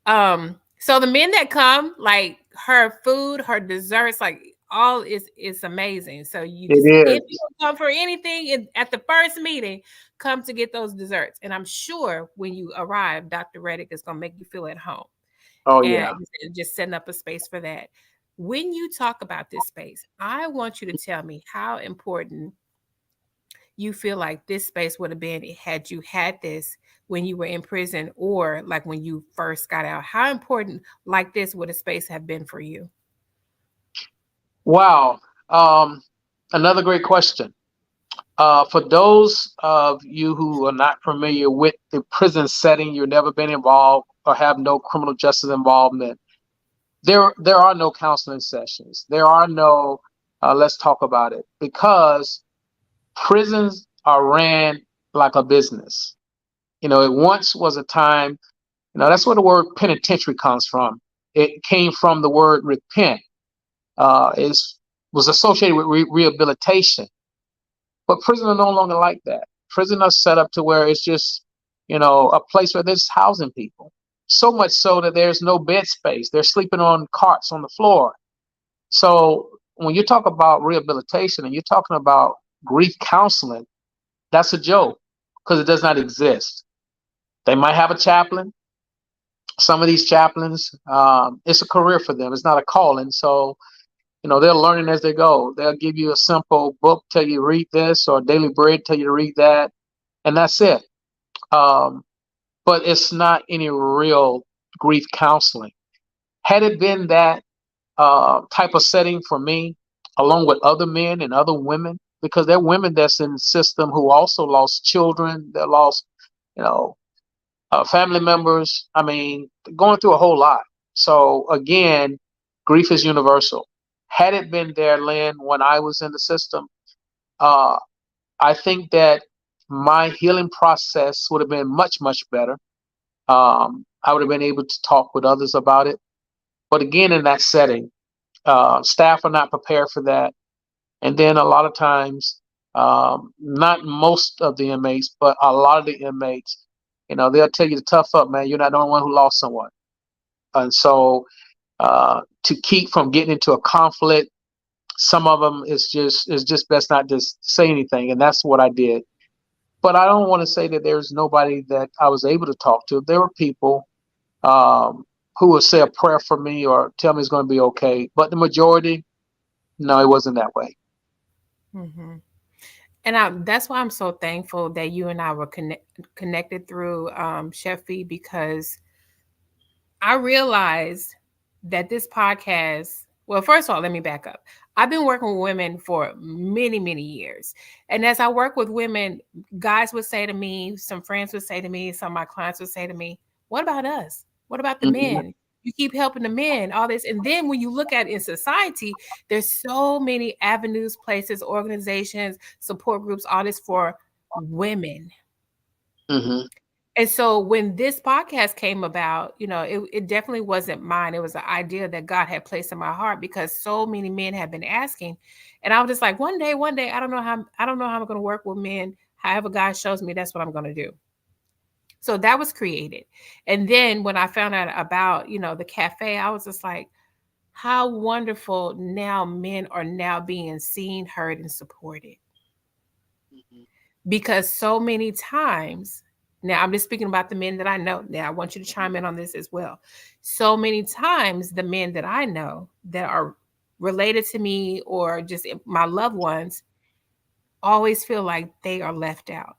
S1: So the men that come, like her food, her desserts, like all is amazing. So you
S2: it
S1: just if you
S2: is.
S1: don't come for anything at the first meeting, come to get those desserts. And I'm sure when you arrive, Dr. Reddick is gonna make you feel at home
S2: Oh
S1: and
S2: yeah.
S1: just setting up a space for that. When you talk about this space, I want you to tell me how important you feel like this space would have been had you had this when you were in prison or like when you first got out. How important like this would a space have been for you?
S2: Wow. Another great question. For those of you who are not familiar with the prison setting, you've never been involved or have no criminal justice involvement, there are no counseling sessions. There are no let's talk about it, because prisons are ran like a business. It once was a time, that's where the word penitentiary comes from. It came from the word repent. Is was associated with rehabilitation. But prison are no longer like that. Prison are set up to where it's just, a place where there's housing people. So much so that there's no bed space. They're sleeping on carts on the floor. So when you talk about rehabilitation and you're talking about grief counseling, that's a joke because it does not exist. They might have a chaplain. Some of these chaplains, it's a career for them. It's not a calling. So they're learning as they go. They'll give you a simple book, tell you to read this, or Daily Bread, tell you to read that, and that's it. Um, but it's not any real grief counseling. Had it been that type of setting for me, along with other men and other women, because there are women that's in the system who also lost children, they lost, you know, family members. I mean, going through a whole lot. So again, grief is universal. Had it been there, Lynn, when I was in the system, uh, I think that my healing process would have been much, much better. I would have been able to talk with others about it. But again, in that setting, staff are not prepared for that. And then a lot of times, not most of the inmates, but a lot of the inmates, they'll tell you to tough up, man. You're not the only one who lost someone. And so to keep from getting into a conflict, some of them is just best not just say anything. And that's what I did. But I don't want to say that there's nobody that I was able to talk to. There were people who would say a prayer for me or tell me it's going to be okay. But the majority, no, it wasn't that way.
S1: Mm-hmm. And that's why I'm so thankful that you and I were connected through Chef Fee because I realized that this podcast, well, first of all, let me back up. I've been working with women for many, many years. And as I work with women, guys would say to me, some friends would say to me, some of my clients would say to me, what about us? What about the
S2: Mhm,
S1: men? You keep helping the men, all this. And then when you look at it in society, there's so many avenues, places, organizations, support groups, all this for women.
S2: mhm.
S1: And so when this podcast came about, it definitely wasn't mine. It was an idea that God had placed in my heart because so many men have been asking. And I was just like, one day, I don't know how I'm going to work with men. However God shows me, that's what I'm going to do. So that was created. And then when I found out about, the cafe, I was just like, how wonderful now men are now being seen, heard, and supported.
S2: Mhm.
S1: Because so many times, now I'm just speaking about the men that I know. Now I want you to chime in on this as well. So many times, the men that I know that are related to me or just my loved ones always feel like they are left out.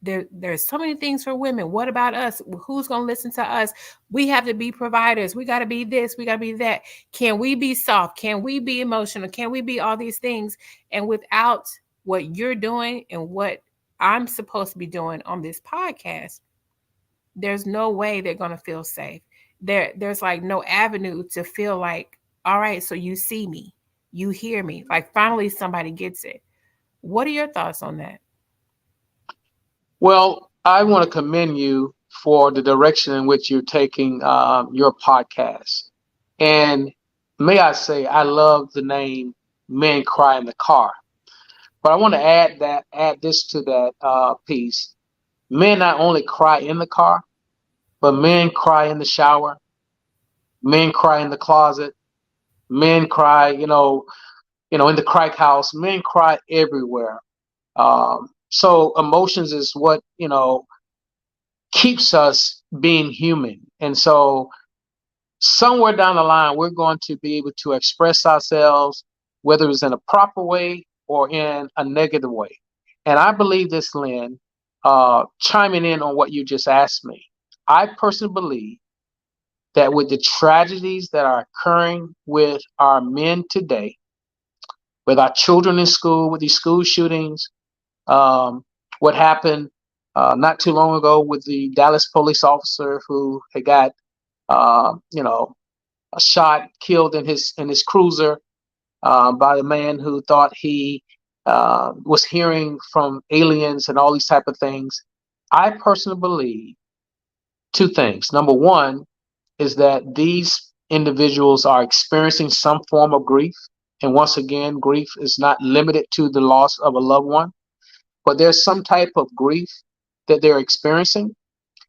S1: There's so many things for women. What about us? Who's going to listen to us? We have to be providers. We got to be this. We got to be that. Can we be soft? Can we be emotional? Can we be all these things? And without what you're doing and what I'm supposed to be doing on this podcast, there's no way they're going to feel safe. There's like no avenue to feel like, all right, so you see me, you hear me. Like finally somebody gets it. What are your thoughts on that?
S2: Well, I want to commend you for the direction in which you're taking your podcast. And may I say, I love the name Men Cry in the Car. But I want to add this to that piece. Men not only cry in the car, but men cry in the shower, men cry in the closet, men cry, in the crack house. Men cry everywhere. So emotions is what keeps us being human. And so somewhere down the line, we're going to be able to express ourselves, whether it's in a proper way or in a negative way. And I believe this, Lynn, chiming in on what you just asked me, I personally believe that with the tragedies that are occurring with our men today, with our children in school, with these school shootings, what happened not too long ago with the Dallas police officer who had got, a shot, killed in his cruiser by the man who thought he was hearing from aliens and all these type of things. I personally believe two things. Number one is that these individuals are experiencing some form of grief. And once again, grief is not limited to the loss of a loved one, but there's some type of grief that they're experiencing.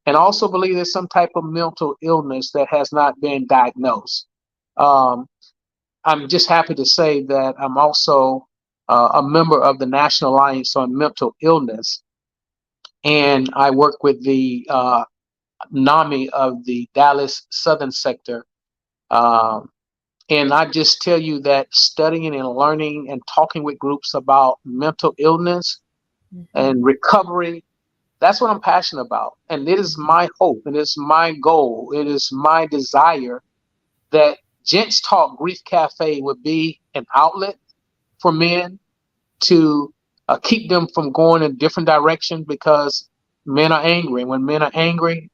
S2: And I also believe there's some type of mental illness that has not been diagnosed. Um, I'm just happy to say that I'm also a member of the National Alliance on Mental Illness, and I work with the NAMI of the Dallas Southern Sector. Um, and I just tell you that studying and learning and talking with groups about mental illness
S1: Mhm.
S2: and recovery, that's what I'm passionate about. And it is my hope, and it's my goal, it is my desire that Gents Talk Grief Cafe would be an outlet for men to keep them from going in a different direction, because men are angry. And when men are angry,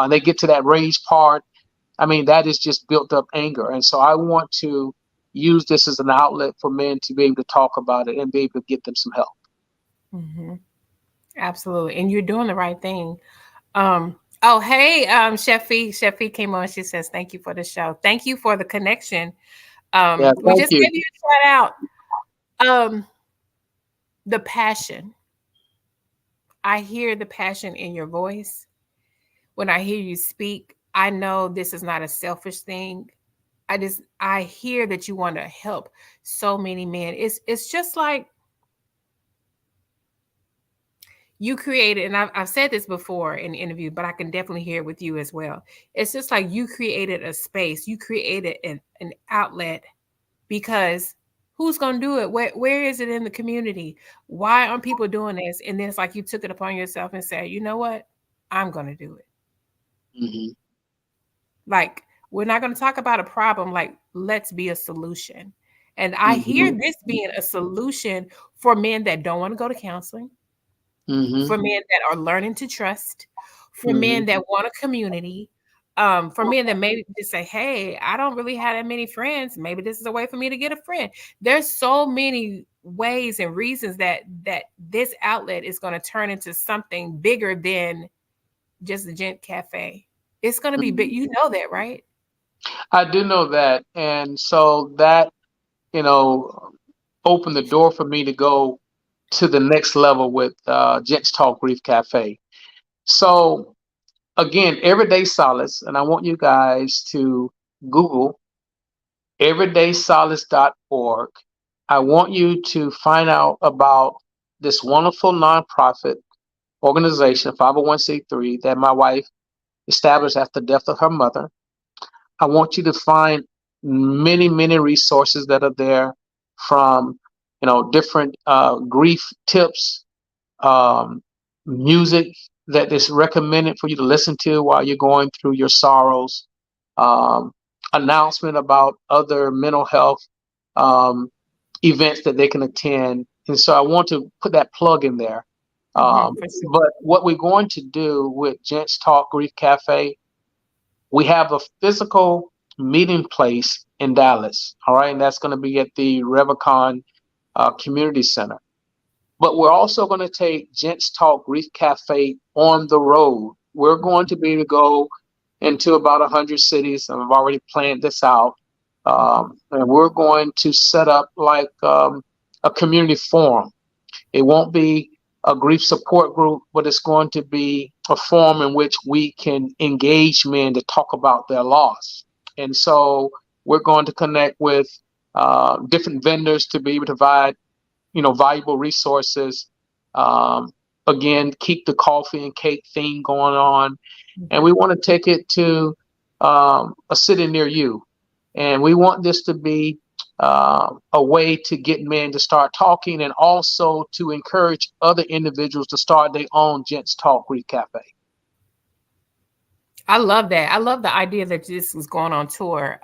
S2: they get to that rage part. I mean, that is just built up anger. And so I want to use this as an outlet for men to be able to talk about it and be able to get them some help.
S1: Mhm. Absolutely. And you're doing the right thing. Oh, hey, Chef Fee came on. She says, thank you for the show. Thank you for the connection.
S2: Yeah,
S1: We
S2: thank
S1: just
S2: you.
S1: gave you a shout out. The passion. I hear the passion in your voice. When I hear you speak, I know this is not a selfish thing. I hear that you want to help so many men. It's just like you created, and I've said this before in the interview, but I can definitely hear it with you as well. It's just like you created a space, you created an outlet, because who's going to do it? Where is it in the community? Why aren't people doing this? And then it's like you took it upon yourself and said, you know what? I'm going to do it.
S2: Hmm.
S1: Like, we're not going to talk about a problem. Like, let's be a solution. And I hear
S2: Hmm.
S1: this being a solution for men that don't want to go to counseling,
S2: Hmm.
S1: for men that are learning to trust, for men
S2: Hmm.
S1: that want a community, for men that maybe just say, hey, I don't really have that many friends. Maybe this is a way for me to get a friend. There's so many ways and reasons that this outlet is going to turn into something bigger than just the Gent Cafe. It's going to be big.
S2: Mhm.
S1: You know that, right?
S2: I do know that, and so that you know opened the door for me to go to the next level with Gents Talk Grief Cafe. So again, Everyday Solace, and I want you guys to Google everydaysolace.org. I want you to find out about this wonderful nonprofit organization, 501c3, that my wife established after the death of her mother. I want you to find many, many resources that are there from, different grief tips, um, music that is recommended for you to listen to while you're going through your sorrows, um, announcement about other mental health um, events that they can attend. And so I want to put that plug in there.
S1: For sure.
S2: But what we're going to do with Gents Talk Grief Cafe, we have a physical meeting place in Dallas. All right. And that's going to be at the Revacon Community Center. But we're also going to take Gents Talk Grief Cafe on the road. We're going to be able to go into about 100 cities, and I've already planned this out. And we're going to set up like a community forum. It won't be a grief support group, but it's going to be a forum in which we can engage men to talk about their loss. And so we're going to connect with different vendors to be able to provide valuable resources. Um, Again, keep the coffee and cake theme going on, and we want to take it to a city near you, and we want this to be a way to get men to start talking, and also to encourage other individuals to start their own Gents Talk Grief Cafe.
S1: I love that. I love the idea that this was going on tour.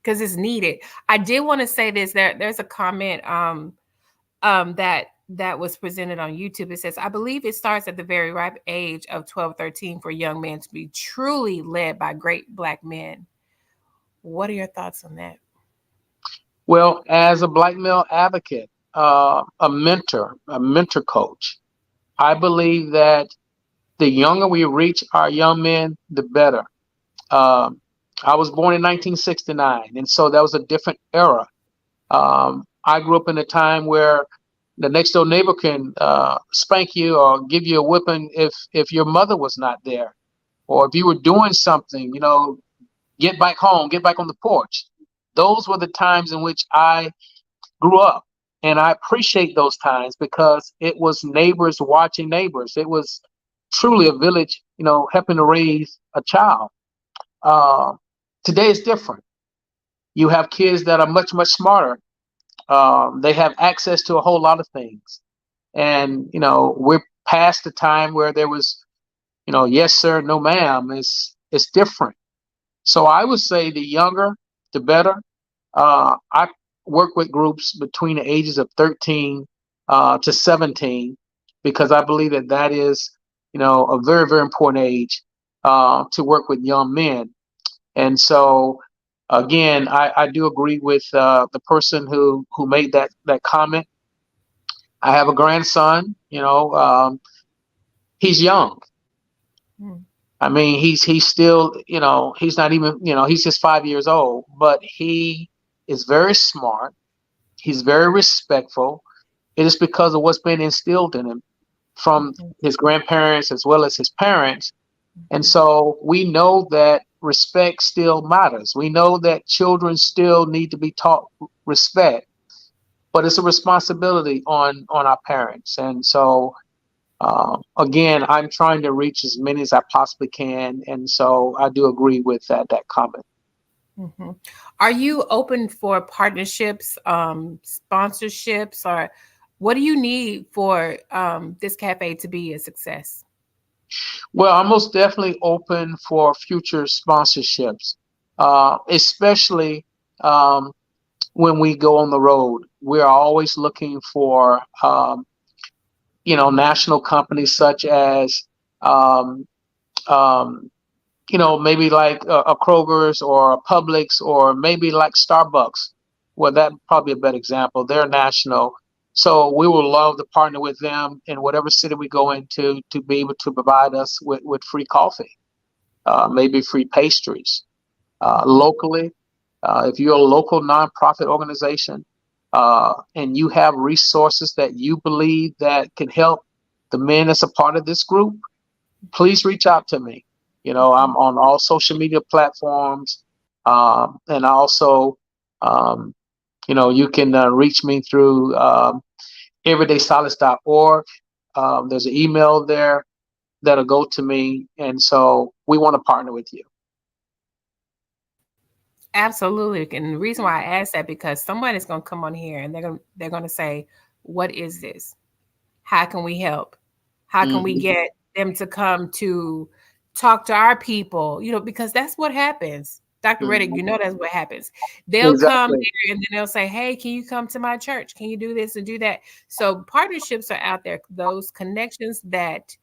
S1: Because it's needed. I did want to say this. There's a comment that was presented on YouTube. It says, I believe it starts at the very ripe age of 12, 13 for young men to be truly led by great Black men. What are your thoughts on that?
S2: Well, as a Black male advocate, a mentor coach, I believe that the younger we reach our young men, the better. Um, I was born in 1969, and so that was a different era. I grew up in a time where the next door neighbor can spank you or give you a whipping if your mother was not there, or if you were doing something, get back home, get back on the porch. Those were the times in which I grew up, and I appreciate those times because it was neighbors watching neighbors. It was truly a village, helping to raise a child. Uh, Today is different. You have kids that are much, much smarter. They have access to a whole lot of things. And, we're past the time where there was, yes, sir, no, ma'am. It's different. So I would say the younger, the better. I work with groups between the ages of 13 to 17 because I believe that is, a very, very important age to work with young men. And so, again, I do agree with the person who made that comment. I have a grandson. He's young.
S1: Mm.
S2: I mean, he's still, he's not even, he's just 5 years old, but he is very smart. He's very respectful. It is because of what's been instilled in him from his grandparents as well as his parents. And so we know that respect still matters. We know that children still need to be taught respect, but it's a responsibility on our parents. And so, again, I'm trying to reach as many as I possibly can. And so I do agree with that comment.
S1: Mm-hmm. Are you open for partnerships, sponsorships, or what do you need for this cafe to be a success?
S2: Well, I'm most definitely open for future sponsorships, especially when we go on the road. We're always looking for, national companies such as, um, um, maybe like a Kroger's or a Publix or maybe like Starbucks. Well, that probably a better example. They're national. So we will love to partner with them in whatever city we go into to be able to provide us with free coffee, maybe free pastries
S1: Mhm.
S2: locally. If you're a local nonprofit organization and you have resources that you believe that can help the men that's a part of this group, please reach out to me. I'm on all social media platforms, and also, um, you can reach me through everydaysolace.org. There's an email there that'll go to me, and so we want to partner with you.
S1: Absolutely. And the reason why I asked that because somebody's going to come on here and they're going to say, "What is this? How can we help? How can we
S2: Hmm.
S1: get them to come to talk to our people?" Because that's what happens. Dr. Reddick,
S2: Hmm.
S1: that's what happens. They'll come
S2: Exactly.
S1: there and then they'll say, "Hey, can you come to my church? Can you do this and do that?" So partnerships are out there. Those connections that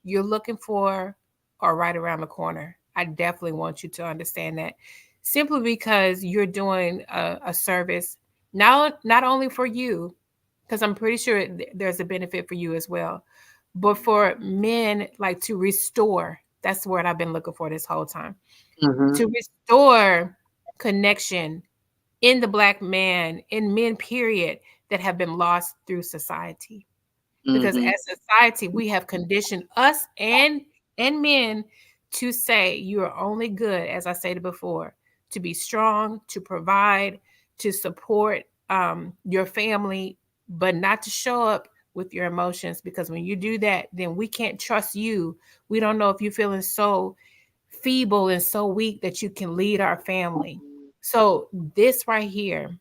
S1: you're looking for are right around the corner. I definitely want you to understand that simply because you're doing a service, not only for you, because I'm pretty sure there's a benefit for you as well. But for men, like to restore, that's the word I've been looking for this whole time.
S2: Hmm.
S1: To restore connection in the Black man, in men, period, that have been lost through society, because
S2: Hmm.
S1: as society we have conditioned us and men to say you are only good, as I stated before, to be strong, to provide, to support your family, but not to show up with your emotions, because when you do that, then we can't trust you. We don't know if you're feeling so feeble and so weak that you can lead our family. So this right here,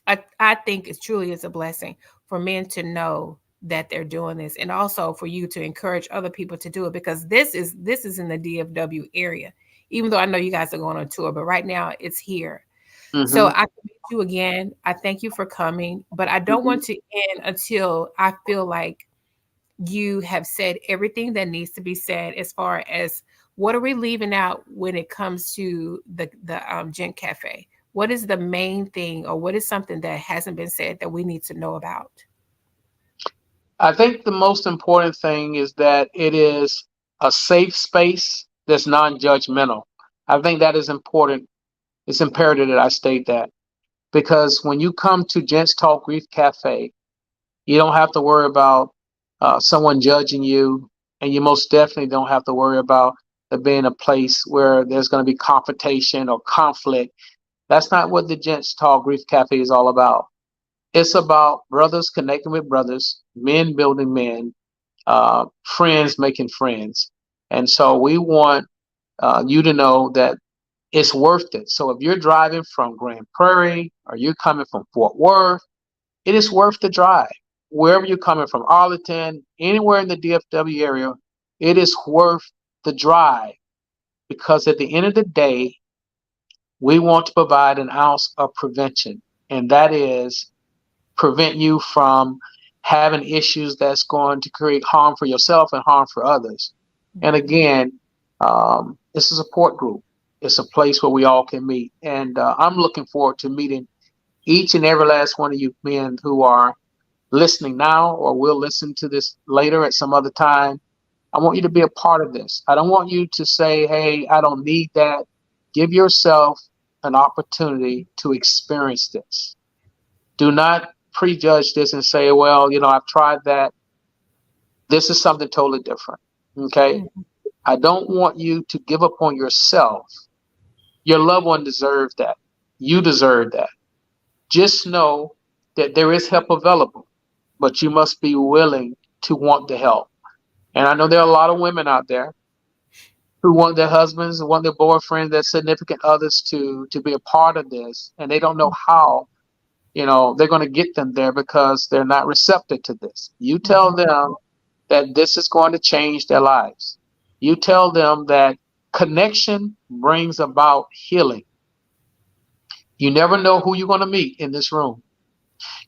S1: I think it truly is a blessing for men to know that they're doing this, and also for you to encourage other people to do it, because this is in the DFW area. Even though I know you guys are going on tour, but right now it's here. So
S2: Hmm.
S1: I commend you again. I thank you for coming, but I don't
S2: Hmm.
S1: want to end until I feel like you have said everything that needs to be said as far as what are we leaving out when it comes to the Gent Cafe? What is the main thing, or what is something that hasn't been said that we need to know about?
S2: I think the most important thing is that it is a safe space that's non-judgmental. I think that is important. It's imperative that I state that because when you come to Gents Talk Grief Cafe, you don't have to worry about someone judging you, and you most definitely don't have to worry about there being a place where there's going to be confrontation or conflict. That's not what the Gents Talk Grief Cafe is all about. It's about brothers connecting with brothers, men building men, friends making friends. And so we want you to know that it's worth it. So if you're driving from Grand Prairie or you're coming from Fort Worth, it is worth the drive. Wherever you're coming from, Arlington, anywhere in the DFW area, it is worth the drive because at the end of the day, we want to provide an ounce of prevention, and that is prevent you from having issues that's going to create harm for yourself and harm for others. And again, it's a support group. It's a place where we all can meet. And I'm looking forward to meeting each and every last one of you men who are listening now or will listen to this later at some other time. I want you to be a part of this. I don't want you to say, hey, I don't need that. Give yourself an opportunity to experience this. Do not prejudge this and say, well, I've tried that. This is something totally different. Okay.
S1: Mhm.
S2: I don't want you to give up on yourself. Your loved one deserves that. You deserve that. Just know that there is help available, but you must be willing to want the help. And I know there are a lot of women out there who want their husbands, want their boyfriends, their significant others to be a part of this, and they don't know how they're going to get them there because they're not receptive to this. You tell
S1: Mhm.
S2: them that this is going to change their lives. You tell them that connection brings about healing. You never know who you're going to meet in this room.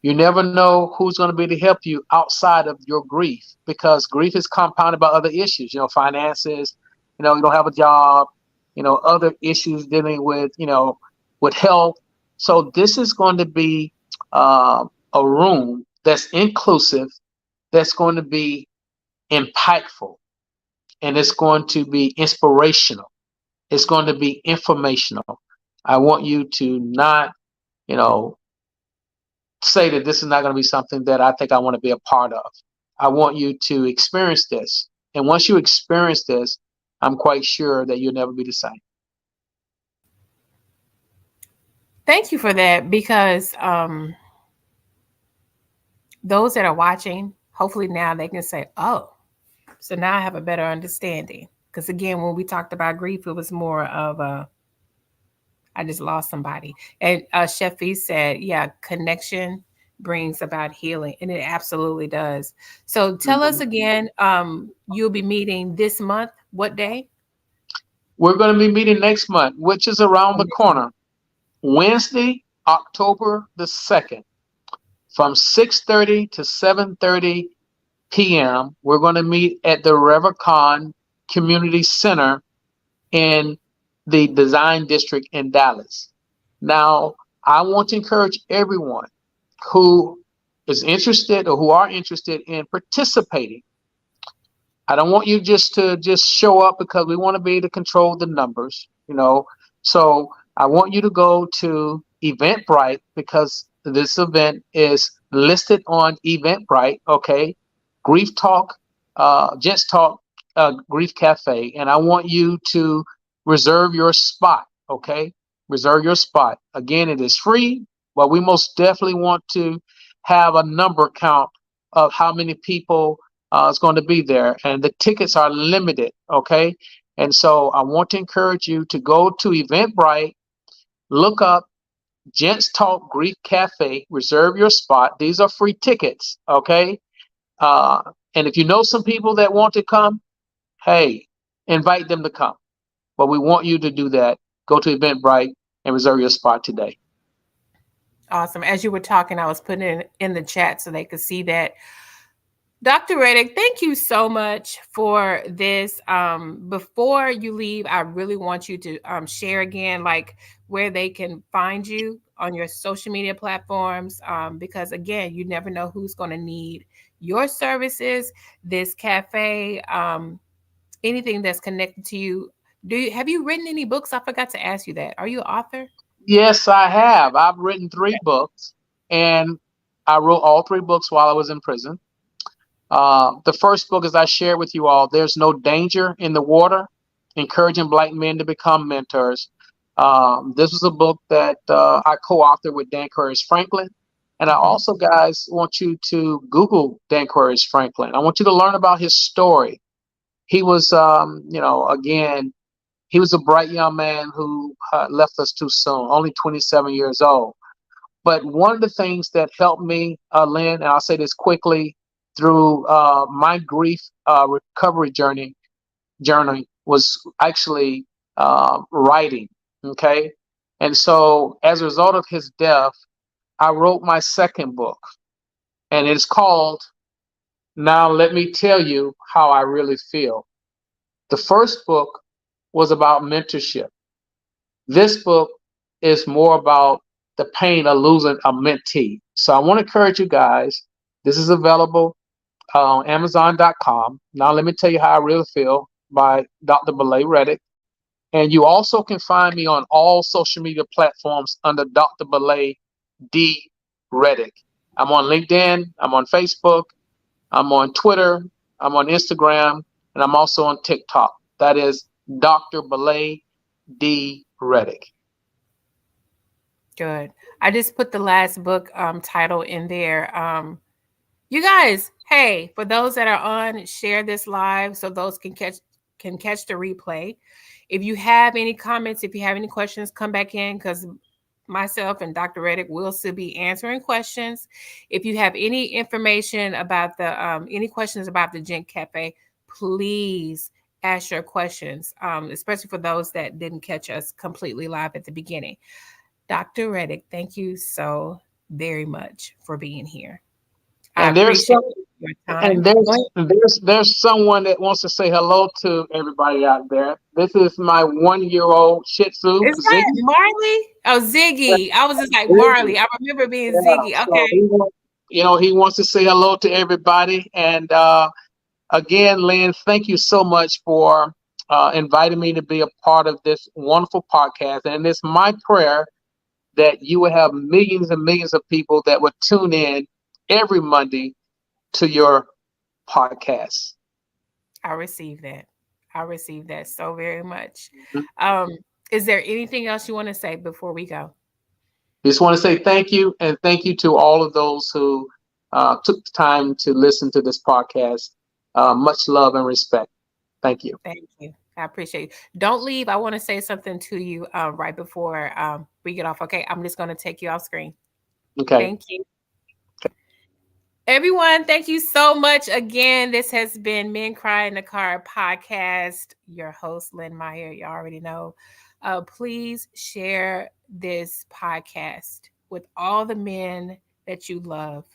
S2: You never know who's going to be to help you outside of your grief, because grief is compounded by other issues, finances, you don't have a job, other issues dealing with health. So this is going to be a room that's inclusive, that's going to be impactful, and it's going to be inspirational. It's going to be informational. I want you to not, you know, say that this is not going to be something that I think I want to be a part of. I want you to experience this. And once you experience this, I'm quite sure that you'll never be the same.
S1: Thank you for that, because those that are watching, hopefully now they can say, oh, so now I have a better understanding. Because again, when we talked about grief, it was more of a, I just lost somebody. And Chef E said, yeah, connection brings about healing. And it absolutely does. So tell us
S2: Mhm.
S1: again, you'll be meeting this month. What day?
S2: We're going to be meeting next month, which is around the corner. Wednesday, October the 2nd, from 6:30 to 7:30 p.m. We're going to meet at the Revacon Community Center in the Design District in Dallas. Now, I want to encourage everyone who is interested or who are interested in participating. I don't want you just show up, because we want to be able to control the numbers, you know. So I want you to go to Eventbrite, because this event is listed on Eventbrite. Okay, Grief Talk, Gents Talk, Grief Cafe, and I want you to reserve your spot. Okay, reserve your spot. Again, it is free, but we most definitely want to have a number count of how many people is going to be there, and the tickets are limited. Okay, and so I want to encourage you to go to Eventbrite, look up Gents Talk Grief Cafe, reserve your spot. These are free tickets. Okay, uh, and if you know some people that want to come, hey, invite them to come. But we want you to do that. Go to Eventbrite and reserve your spot today.
S1: Awesome. As you were talking, I was putting it in the chat so they could see that. Dr. Reddick, thank you so much for this. Before you leave, I really want you to share again, like where they can find you on your social media platforms, because again, you never know who's going to need your services, this cafe, anything that's connected to you. Have you written any books? I forgot to ask you that. Are you an author?
S2: Yes, I have. I've written 3 books, and I wrote all 3 books while I was in prison. The first book, as I shared with you all, There's No Danger in the Water, Encouraging Black Men to Become Mentors. This was a book that I co-authored with Dan Curtis Franklin. And I
S1: Mhm.
S2: also, guys, want you to Google Dan Curtis Franklin. I want you to learn about his story. He was, again, he was a bright young man who left us too soon, only 27 years old. But one of the things that helped me, Lynn, and I'll say this quickly, through my grief recovery journey was actually writing. Okay, and so as a result of his death, I wrote my second book, and it's called "Now Let Me Tell You How I Really Feel." The first book was about mentorship. This book is more about the pain of losing a mentee. So I want to encourage you guys. This is available on Amazon.com. Now let me tell you how I really feel by Dr. Belay Reddick. And you also can find me on all social media platforms under Dr. Belay D. Reddick. I'm on LinkedIn. I'm on Facebook. I'm on Twitter. I'm on Instagram. And I'm also on TikTok. That is Dr. Belay D. Reddick.
S1: Good. I just put the last book title in there. You guys, hey, for those that are on, share this live so those can catch the replay. If you have any comments, if you have any questions, come back in, because myself and Dr. Reddick will still be answering questions. If you have any information about the any questions about the Gent Cafe, please ask your questions, especially for those that didn't catch us completely live at the beginning. Dr. Reddick, thank you so very much for being here. I
S2: And there's
S1: appreciate
S2: some,
S1: your
S2: and
S1: time. Go ahead.
S2: there's someone that wants to say hello to everybody out there. This is my 1-year-old Shih Tzu,
S1: Is that
S2: Ziggy.
S1: Marley? Oh, Ziggy. I was just like
S2: Ziggy.
S1: Marley. I remember being
S2: Yeah.
S1: Ziggy.
S2: So
S1: Okay.
S2: he wants to say hello to everybody. And again, Lynn, thank you so much for inviting me to be a part of this wonderful podcast. And it's my prayer that you will have millions and millions of people that would tune in every Monday to your podcast.
S1: I receive that. I receive that so very much.
S2: Mhm.
S1: Um, is there anything else you want to say before we go?
S2: Just want to say thank you, and thank you to all of those who took the time to listen to this podcast. Much love and respect. Thank you.
S1: Thank you. I appreciate you. Don't leave. I want to say something to you right before we get off. Okay, I'm just going to take you off screen.
S2: Okay.
S1: Thank you. Everyone, thank you so much again. This has been Men Cry in the Car podcast. Your host, Lynn Meyer. You already know. Please share this podcast with all the men that you love.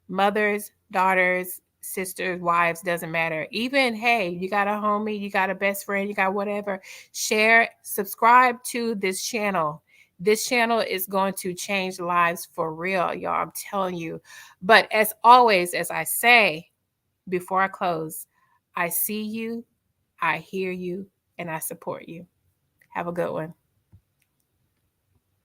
S1: Mothers, daughters, sisters, wives, doesn't matter. Even, hey, you got a homie, you got a best friend, you got whatever. Share, subscribe to this channel. This channel is going to change lives for real, y'all. I'm telling you. But as always, as I say before I close, I see you, I hear you, and I support you. Have a good one.